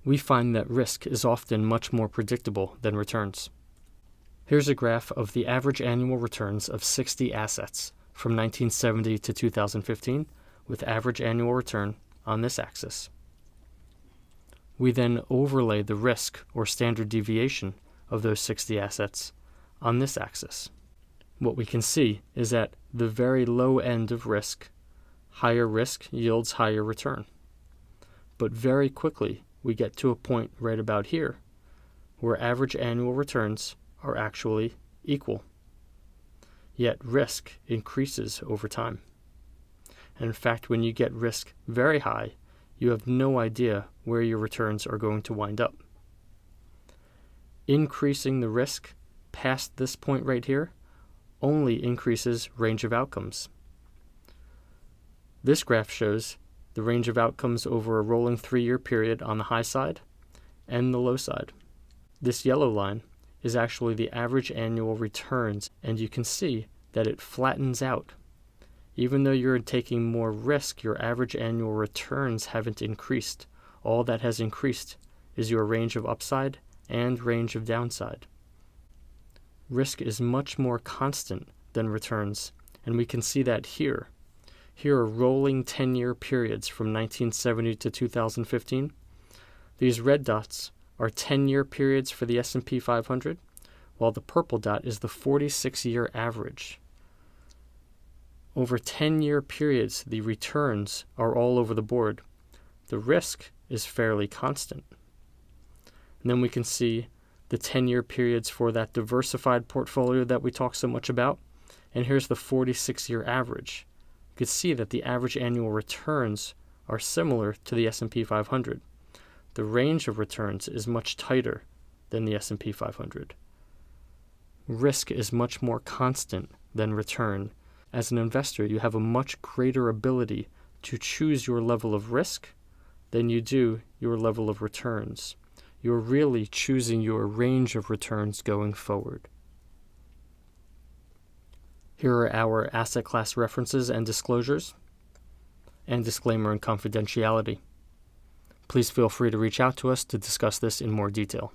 we find that risk is often much more predictable than returns. Here's a graph of the average annual returns of 60 assets from 1970 to 2015, with average annual return on this axis. We then overlay the risk or standard deviation of those 60 assets on this axis. What we can see is that the very low end of risk, higher risk yields higher return. But very quickly, we get to a point right about here where average annual returns are actually equal. Yet risk increases over time. And in fact, when you get risk very high, you have no idea where your returns are going to wind up. Increasing the risk past this point right here only increases range of outcomes. This graph shows the range of outcomes over a rolling 3-year period on the high side and the low side. This yellow line is actually the average annual returns, and you can see that it flattens out. Even though you're taking more risk, your average annual returns haven't increased. All that has increased is your range of upside and range of downside. Risk is much more constant than returns, and we can see that here. Here are rolling 10-year periods from 1970 to 2015. These red dots are 10-year periods for the S&P 500, while the purple dot is the 46-year average. Over 10-year periods, the returns are all over the board. The risk is fairly constant. And then we can see the 10-year periods for that diversified portfolio that we talk so much about. And here's the 46-year average. You can see that the average annual returns are similar to the S&P 500. The range of returns is much tighter than the S&P 500. Risk is much more constant than return. As an investor, you have a much greater ability to choose your level of risk than you do your level of returns. You're really choosing your range of returns going forward. Here are our asset class references and disclosures, and disclaimer and confidentiality. Please feel free to reach out to us to discuss this in more detail.